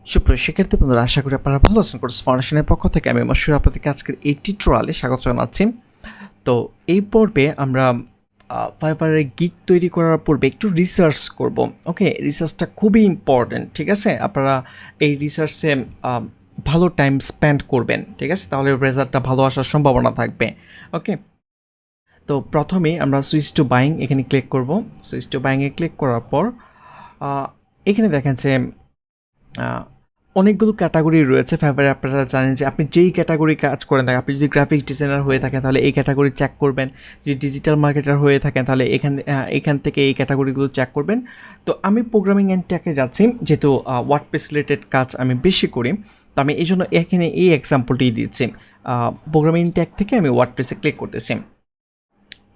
সুপ্রিয় শিক্ষার্থী বন্ধুরা, আশা করি আপনারা ভালো আছেন। কোর্স ফাউন্ডেশনের পক্ষ থেকে আমি মশিউর আপনাদেরকে আজকের এই টিউটোরিয়ালে স্বাগত জানাচ্ছি। তো এই পর্বে আমরা ফাইবারের গিগ তৈরি করার পূর্বে একটু রিসার্চ করব। ওকে, রিসার্চটা খুবই ইম্পর্টেন্ট, ঠিক আছে? আপনারা এই রিসার্চে ভালো টাইম স্পেন্ড করবেন, ঠিক আছে? তাহলে রেজাল্টটা ভালো আসার সম্ভাবনা থাকবে। ওকে, তো প্রথমেই আমরা সুইচ টু বাইং এখানে ক্লিক করব। সুইচ টু বাইংয়ে ক্লিক করার পর এখানে দেখেন যে অনেকগুলো ক্যাটাগরি রয়েছে ফাইবারে। আপনারা জানেন যে আপনি যেই ক্যাটাগরি কাজ করেন থাকেন, আপনি যদি গ্রাফিক্স ডিজাইনার হয়ে থাকেন তাহলে এই ক্যাটাগরি চেক করবেন, যদি ডিজিটাল মার্কেটার হয়ে থাকেন তাহলে এখান থেকে এই ক্যাটাগরিগুলো চেক করবেন। তো আমি প্রোগ্রামিং অ্যান্ড টেকে যাচ্ছি, যেহেতু ওয়ার্ডপ্রেস রিলেটেড কাজ আমি বেশি করি, তো আমি এই জন্য এখানে এই এক্সাম্পলটি দিচ্ছি। প্রোগ্রামিং টেক থেকে আমি ওয়ার্ডপ্রেসে ক্লিক করতেছি।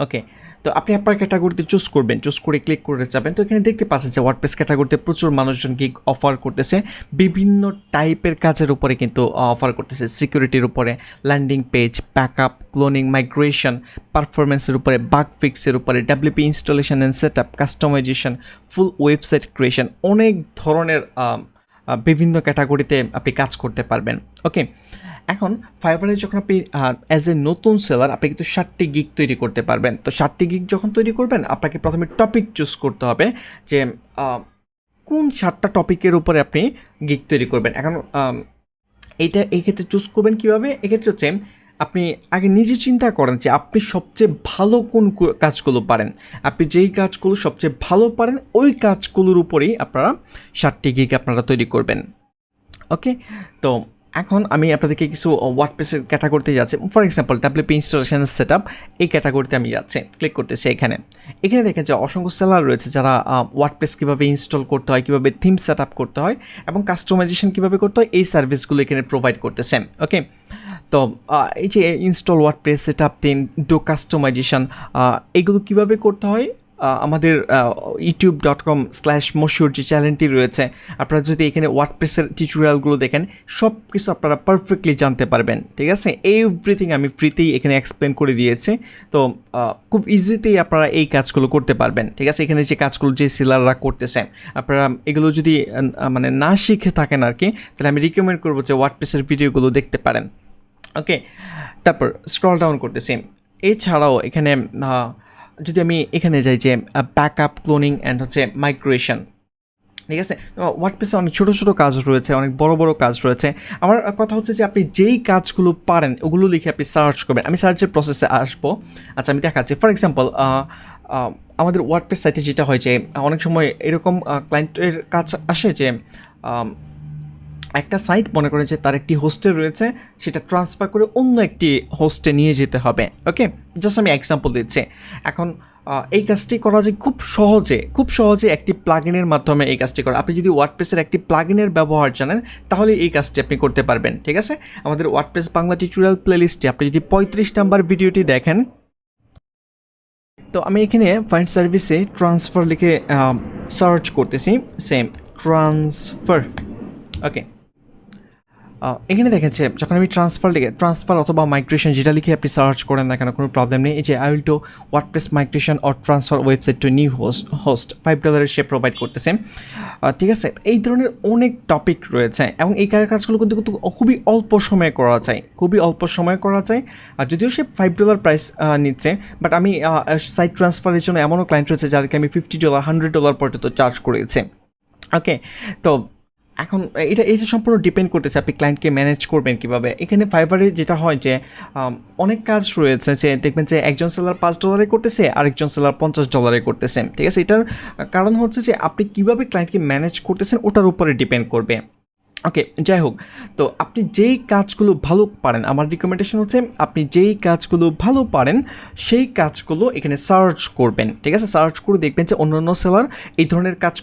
ওকে, তো আপনি আপনার ক্যাটাগরিতে চুজ করবেন, চুজ করে ক্লিক করে যাবেন। তো এখানে দেখতে পাচ্ছেন যে ওয়ার্ডপ্রেস ক্যাটাগরিতে প্রচুর মানুষজন গিগ অফার করতেছে, বিভিন্ন টাইপের কাজের উপরে কিন্তু অফার করতেছে। সিকিউরিটির উপরে, landing page, backup, cloning, migration, পারফরমেন্সের উপরে, বাগ ফিক্সের উপরে, WP installation and set up, customization, full website creation, অনেক ধরনের বিভিন্ন ক্যাটাগরিতে আপনি কাজ করতে পারবেন। ওকে, এখন ফাইবারে যখন আপনি অ্যাজ এ নতুন সেলার আপনি কিন্তু 60টি গিগ তৈরি করতে পারবেন। তো 60টি গিগ যখন তৈরি করবেন, আপনাকে প্রথমে টপিক চুজ করতে হবে যে কোন 7টা টপিকের উপরে আপনি গিগ তৈরি করবেন। এখন এই ক্ষেত্রে চুজ করবেন কীভাবে? এক্ষেত্রে হচ্ছে আপনি আগে নিজে চিন্তা করেন যে আপনি সবচেয়ে ভালো কোন কাজগুলো পারেন। আপনি যেই কাজগুলো সবচেয়ে ভালো পারেন ওই কাজগুলোর উপরেই আপনারা 60টি গিগ আপনারা তৈরি করবেন। ওকে, তো এখন আমি আপনাদেরকে কিছু ওয়ার্ডপ্রেসের ক্যাটাগরিতে যাচ্ছি। For example WP installation set up, এই ক্যাটাগরিতে আমি যাচ্ছি, ক্লিক করতেছি। এখানে দেখেন যে অসংখ্য সেলার রয়েছে যারা ওয়ার্ডপ্রেস কীভাবে ইনস্টল করতে হয়, কীভাবে থিম সেট আপ করতে হয় এবং কাস্টমাইজেশন কীভাবে করতে হয়, এই সার্ভিসগুলো এখানে প্রোভাইড করতেছেন। ওকে, তো এই যে install WordPress, set up theme, do customization, এগুলো কীভাবে করতে হয় আমাদের youtube.com/মশিউর যে চ্যানেলটি রয়েছে, আপনারা যদি এখানে ওয়ার্ডপ্রেসের টিউটোরিয়ালগুলো দেখেন সব কিছু আপনারা পারফেক্টলি জানতে পারবেন, ঠিক আছে? এভরিথিং আমি ফ্রিতেই এখানে এক্সপ্লেন করে দিয়েছি। তো খুব ইজিতেই আপনারা এই কাজগুলো করতে পারবেন, ঠিক আছে? এখানে যে কাজগুলো যে সেলাররা করতেছে, আপনারা এগুলো যদি মানে না শিখে থাকেন আর কি, তাহলে আমি রিকমেন্ড করবো যে ওয়ার্ডপ্রেসের ভিডিওগুলো দেখতে পারেন। ওকে, তারপর স্ক্রল ডাউন করতেছি। এছাড়াও এখানে যদি আমি এখানে যাই যে ব্যাকআপ, ক্লোনিং অ্যান্ড হচ্ছে মাইগ্রেশন, ঠিক আছে? ওয়ার্ডপ্রেসে অনেক ছোটো ছোটো কাজ রয়েছে, অনেক বড় বড় কাজ রয়েছে। আমার কথা হচ্ছে যে আপনি যেই কাজগুলো পারেন ওগুলো লিখে আপনি সার্চ করবেন। আমি সার্চের প্রসেসে আসবো। আচ্ছা, আমি দেখাচ্ছি। ফর এক্সাম্পল আমাদের ওয়ার্ডপ্রেস সাইটে যেটা হয় যে অনেক সময় এরকম ক্লায়েন্টের কাজ আসে যে একটা সাইট মনে করে যে তার একটি হোস্টে রয়েছে, সেটা ট্রান্সফার করে অন্য একটি হোস্টে নিয়ে যেতে হবে। ওকে, জাস্ট আমি এক্সাম্পল দিচ্ছি। এখন এই কাজটি করা যায় খুব সহজে একটি প্লাগইনের মাধ্যমে এই কাজটি করা। আপনি যদি ওয়ার্ডপ্রেসের একটি প্লাগইনের ব্যবহার জানেন তাহলে এই কাজটি আপনি করতে পারবেন, ঠিক আছে? আমাদের ওয়ার্ডপ্রেস বাংলা টিউটোরিয়াল প্লেলিস্টে আপনি যদি 35 নাম্বার ভিডিওটি দেখেন, তো আমি এখানে ফাইন্ড সার্ভিসে ট্রান্সফার লিখে সার্চ করতেছি, সেম ট্রান্সফার। ওকে, এখানে দেখেছে যখন আমি ট্রান্সফার অথবা মাইগ্রেশন যেটা লিখে আপনি সার্চ করেন না কেন, কোনো প্রবলেম নেই। এই যে I will two WordPress migration or transfer website two new host $5 say provide করতেছে, ঠিক আছে? এই ধরনের অনেক টপিক রয়েছে এবং এই কাজগুলো কিন্তু খুবই অল্প সময়ে করা যায়। আর যদিও সে $5 প্রাইস নিচ্ছে, বাট আমি সাইট ট্রান্সফারের জন্য এমনও ক্লায়েন্ট রয়েছে যাদেরকে আমি $50, $100 পর্যন্ত চার্জ করেছি। ওকে, তো এখন এটা সম্পূর্ণ ডিপেন্ড করতেছে আপনি ক্লায়েন্টকে ম্যানেজ করবেন কীভাবে। এখানে ফাইবারে যেটা হয় যে অনেক কাজ রয়েছে যে দেখবেন যে একজন সেলার $5 করতেছে, আরেকজন সেলার $50 করতেছে, ঠিক আছে? এটার কারণ হচ্ছে যে আপনি কীভাবে ক্লায়েন্টকে ম্যানেজ করতেছেন ওটার উপরে ডিপেন্ড করবে। ওকে, যাই হোক, তো আপনি যেই কাজগুলো ভালো পারেন, আমার রিকমেন্ডেশন হচ্ছে আপনি যেই কাজগুলো ভালো পারেন সেই কাজগুলো এখানে সার্চ করবেন, ঠিক আছে? সার্চ করে দেখবেন যে অন্যান্য সেলার এই ধরনের কাজ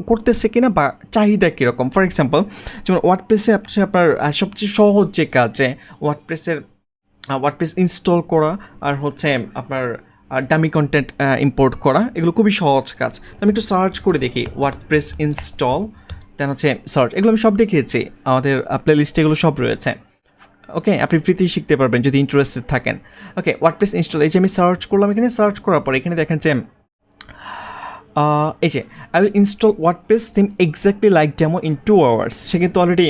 করতেছে কিনা বা চাহিদা কীরকম। ফর এক্সাম্পল যেমন ওয়ার্ডপ্রেসে আপনার সবচেয়ে সহজ যে কাজ, যে ওয়ার্ডপ্রেস ইনস্টল করা আর হচ্ছে আপনার ডামি কন্টেন্ট ইম্পোর্ট করা, এগুলো খুবই সহজ কাজ। তো আমি একটু সার্চ করে দেখি ওয়ার্ডপ্রেস ইনস্টল, দেন হচ্ছে সার্চ। এগুলো আমি সব দেখিয়েছি, আমাদের প্লেলিস্টে এগুলো সব রয়েছে। ওকে, আপনি ফ্রিতেই শিখতে পারবেন যদি ইন্টারেস্টেড থাকেন। ওকে, ওয়ার্ডপ্রেস ইনস্টল, এই যে আমি সার্চ করলাম। এখানে সার্চ করার পর এখানে দেখেন যে এই যে I will install WordPress theme exactly like demo in 2 hours। সে কিন্তু অলরেডি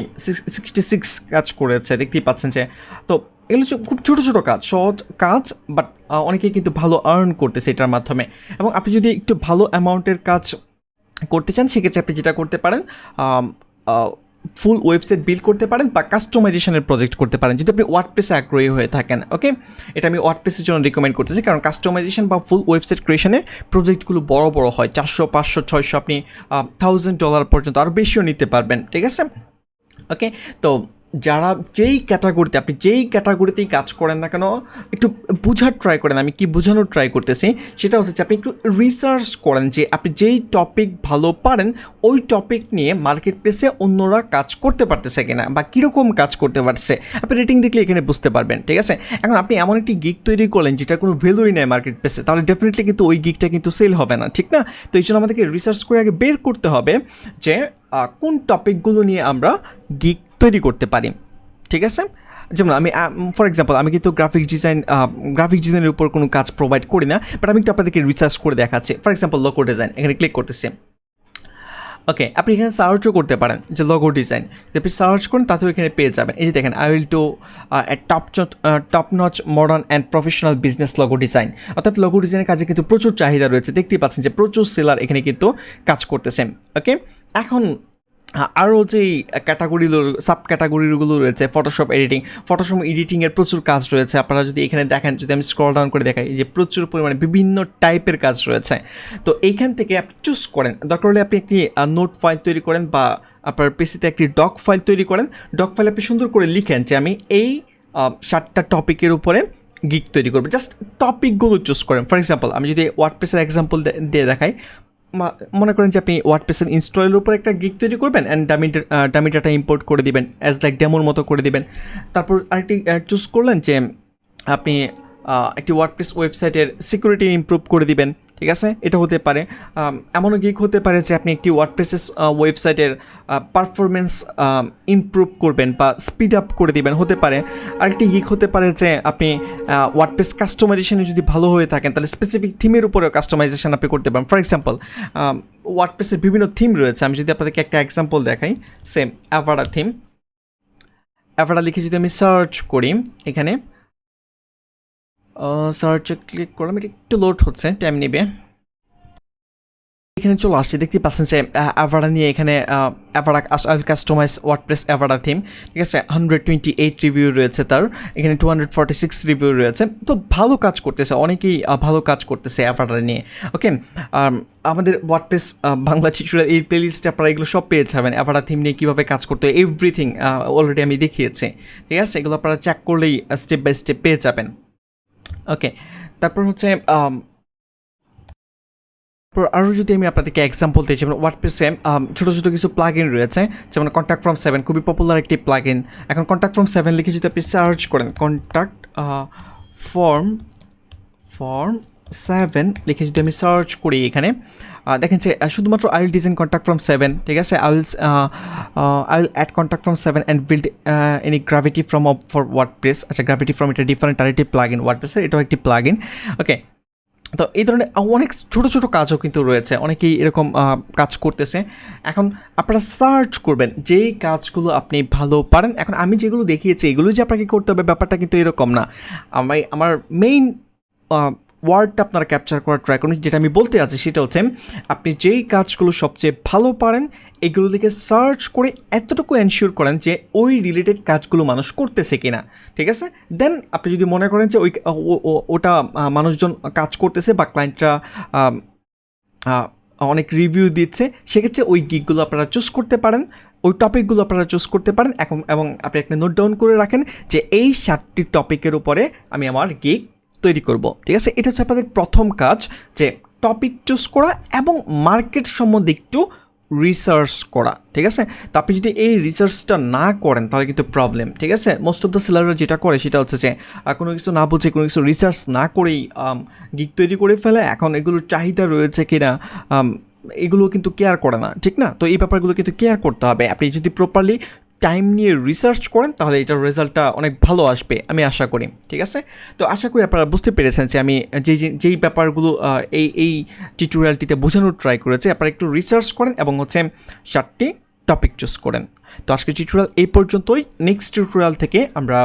66 কাজ করেছে, দেখতেই পাচ্ছেন যে। তো এগুলো খুব ছোটো ছোটো কাজ, সহজ কাজ, বাট অনেকেই কিন্তু ভালো আর্ন করতেছে এটার মাধ্যমে। এবং আপনি যদি একটু ভালো অ্যামাউন্টের কাজ করতে চান, সেক্ষেত্রে আপনি যেটা করতে পারেন, ফুল ওয়েবসাইট বিল্ড করতে পারেন বা কাস্টমাইজেশনের প্রজেক্ট করতে পারেন, যদি আপনি ওয়ার্ডপ্রেসে আগ্রহী হয়ে থাকেন। ওকে, এটা আমি ওয়ার্ডপ্রেসের জন্য রিকমেন্ড করতেছি, কারণ কাস্টমাইজেশন বা ফুল ওয়েবসাইট ক্রিয়েশনের প্রজেক্টগুলো বড় বড় হয়, 400, 500, 600, আপনি $1000 পর্যন্ত আরও বেশিও নিতে পারবেন। ঠিক আছে, ওকে। তো যারা যেই ক্যাটাগরিতে, আপনি যেই ক্যাটাগরিতেই কাজ করেন না কেন, একটু বোঝার ট্রাই করেন। আমি কি বোঝানোর ট্রাই করতেছি সেটা হচ্ছে যে আপনি একটু রিসার্চ করেন যে আপনি যেই টপিক ভালো পারেন ওই টপিক নিয়ে মার্কেট প্লেসে অন্যরা কাজ করতে পারতেছে কিনা বা কীরকম কাজ করতে পারছে, আপনি রেটিং দেখলে এখানে বুঝতে পারবেন। ঠিক আছে, এখন আপনি এমন একটি গিগ তৈরি করলেন যেটার কোনো ভ্যালুই নেই মার্কেট প্লেসে, তাহলে ডেফিনেটলি কিন্তু ওই গিগটা কিন্তু সেল হবে না, ঠিক না? তো এই জন্য আমাদেরকে রিসার্চ করে আগে বের করতে হবে যে কোন টপিকগুলো নিয়ে আমরা গিগ তৈরি করতে পারি। ঠিক আছে, যেমন আমি ফর এক্সাম্পল আমি কিন্তু গ্রাফিক ডিজাইনের উপর কোনো কাজ প্রোভাইড করি না, বাট আমি একটু আপনাদেরকে রিসার্চ করে দেখাচ্ছি। ফর এক্সাম্পল লোগো ডিজাইন, এখানে ক্লিক করতেছি। ওকে, আপনি এখানে সার্চও করতে পারেন যে লোগো ডিজাইন, যদি আপনি সার্চ করেন তাতেও এখানে পেয়ে যাবেন। এই যে দেখেন, I will to top notch modern and professional business logo design. অর্থাৎ লোগো ডিজাইনের কাজে কিন্তু প্রচুর চাহিদা রয়েছে, দেখতেই পাচ্ছেন যে প্রচুর সেলার এখানে কিন্তু কাজ করতেছেন। ওকে, এখন আরও যেই সাব ক্যাটাগরিগুলো রয়েছে, ফটোশপ এডিটিংয়ের প্রচুর কাজ রয়েছে। আপনারা যদি এখানে দেখেন, যদি আমি স্ক্রল ডাউন করে দেখাই, যে প্রচুর পরিমাণে বিভিন্ন টাইপের কাজ রয়েছে। তো এইখান থেকে আপনি চুজ করেন, দরকার হলে আপনি একটি নোট ফাইল তৈরি করেন বা আপনার পিসিতে একটি ডক ফাইল তৈরি করেন। ডক ফাইল আপনি সুন্দর করে লিখেন যে আমি এই 7টা টপিকের উপরে গিগ তৈরি করবো, জাস্ট টপিকগুলো চুজ করেন। ফর এক্সাম্পল আমি যদি ওয়ার্ডপ্রেসের এক্সাম্পল দিয়ে দেখাই, মনে করেন যে আপনি ওয়ার্ডপ্রেসের ইনস্টলের উপর একটা গিগ তৈরি করবেন অ্যান্ড ডামি ডাটা ইম্পোর্ট করে দিবেন, অ্যাজ লাইক ডেমোর মতো করে দিবেন। তারপর আরেকটি চুজ করলেন যে আপনি একটি ওয়ার্ডপ্রেস ওয়েবসাইটের সিকিউরিটি ইমপ্রুভ করে দিবেন। ঠিক আছে, এটা হতে পারে। এমনও গিগ হতে পারে যে আপনি একটি ওয়ার্ডপ্রেসের ওয়েবসাইটের পারফরমেন্স ইমপ্রুভ করবেন বা স্পিড আপ করে দিবেন, হতে পারে। আরেকটি গিগ হতে পারে যে আপনি ওয়ার্ডপ্রেস কাস্টমাইজেশনে যদি ভালো হয়ে থাকেন, তাহলে স্পেসিফিক থিমের উপরেও কাস্টমাইজেশন আপনি করতে পারেন। ফর এক্সাম্পল ওয়ার্ডপ্রেসের বিভিন্ন থিম রয়েছে, আমি যদি আপনাদেরকে একটা এক্সাম্পল দেখাই, সেম অ্যাভারা থিম। অ্যাভারা লিখে যদি আমি সার্চ করি, এখানে সার্চে ক্লিক করলাম, এটা একটু লোড হচ্ছে, টাইম নেবে। এখানে চলে আসছে, দেখতে পাচ্ছেন যে অ্যাভারা নিয়ে এখানে অ্যাভারা কাস্টমাইজ ওয়ার্ডপ্রেস অ্যাভারা থিম। ঠিক আছে, 128 রিভিউ রয়েছে তার, এখানে 246 রিভিউ রয়েছে। তো ভালো কাজ করতেছে, অনেকেই ভালো কাজ করতেছে অ্যাভারা নিয়ে। ওকে, আমাদের ওয়ার্ডপ্রেস বাংলা টিউটোরিয়াল এই প্লেলিস্টে আপনারা এগুলো সব পেয়ে যাবেন। অ্যাভারা থিম নিয়ে কীভাবে কাজ করতে হয়, এভরিথিং অলরেডি আমি দেখিয়েছি। ঠিক আছে, এগুলো আপনারা চেক করলেই স্টেপ বাই স্টেপ পেয়ে যাবেন। ওকে, তারপর হচ্ছে আরও যদি আমি আপনাদেরকে এক্সাম্পল দিই, যেমন ওয়ার্ডপ্রেসে ছোটো ছোটো কিছু প্লাগ ইন রয়েছে, যেমন কন্ট্যাক্ট ফ্রম 7, খুবই পপুলার একটি প্লাগ ইন। এখন কন্ট্যাক্ট ফ্রম 7 লিখে যদি আপনি সার্চ করেন, কন্ট্যাক্ট ফর্ম 7 লিখে যদি আমি সার্চ করি, এখানে দেখেন যে শুধুমাত্র I will design contact form 7। ঠিক আছে, I will add contact form 7 and build any Gravity form for WordPress. আচ্ছা, গ্র্যাভিটি ফ্রম এটা ডিফারেন্ট আরেকটি প্লাগ ইন, ওয়ার্ডপ্রেসের এটাও একটি প্লাগ ইন। ওকে, তো এই ধরনের অনেক ছোটো ছোটো কাজও কিন্তু রয়েছে, অনেকেই এরকম কাজ করতেছে। এখন আপনারা সার্চ করবেন যেই কাজগুলো আপনি ভালো পারেন। এখন আমি যেগুলো দেখিয়েছি এগুলো যে আপনাকে করতে হবে ব্যাপারটা কিন্তু এরকম না। আমার মেইন ওয়ার্ডটা আপনারা ক্যাপচার করার ট্রাই করুন। যেটা আমি বলতে আছি সেটা হচ্ছে, আপনি যেই কাজগুলো সবচেয়ে ভালো পারেন এগুলো থেকে সার্চ করে এতটুকু এনশিওর করেন যে ওই রিলেটেড কাজগুলো মানুষ করতেছে কিনা। ঠিক আছে, দেন আপনি যদি মনে করেন যে ওটা মানুষজন কাজ করতেছে বা ক্লায়েন্টরা অনেক রিভিউ দিচ্ছে, সেক্ষেত্রে ওই গিগগুলো আপনারা চুজ করতে পারেন, ওই টপিকগুলো আপনারা চুজ করতে পারেন। এবং আপনি একটা নোট ডাউন করে রাখেন যে এই 7টি টপিকের উপরে আমি আমার গিগ তৈরি করব। ঠিক আছে, এটা হচ্ছে আপনাদের প্রথম কাজ, যে টপিক চুজ করা এবং মার্কেট সম্বন্ধে একটু রিসার্চ করা। ঠিক আছে, তো আপনি যদি এই রিসার্চটা না করেন তাহলে কিন্তু প্রবলেম। ঠিক আছে, মোস্ট অফ দ্য সেলাররা যেটা করে সেটা হচ্ছে যে কোনো কিছু না বুঝে, কোনো কিছু রিসার্চ না করেই গিগ তৈরি করে ফেলে। এখন এগুলোর চাহিদা রয়েছে কিনা এগুলো কিন্তু কেয়ার করে না, ঠিক না? তো এই ব্যাপারগুলো কিন্তু কেয়ার করতে হবে। আপনি যদি প্রপারলি টাইম নিয়ে রিসার্চ করেন তাহলে এটার রেজাল্টটা অনেক ভালো আসবে আমি আশা করি। ঠিক আছে, তো আশা করি আপনারা বুঝতে পেরেছেন যে আমি যেই ব্যাপারগুলো এই টিউটোরিয়ালটিতে বোঝানোর ট্রাই করেছি। আপনারা একটু রিসার্চ করেন এবং হচ্ছে 4টি টপিক চুজ করেন। তো আজকের টিউটোরিয়াল এই পর্যন্তই। নেক্সট টিউটোরিয়াল থেকে আমরা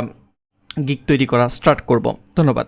গিগ তৈরি করা স্টার্ট করব। ধন্যবাদ।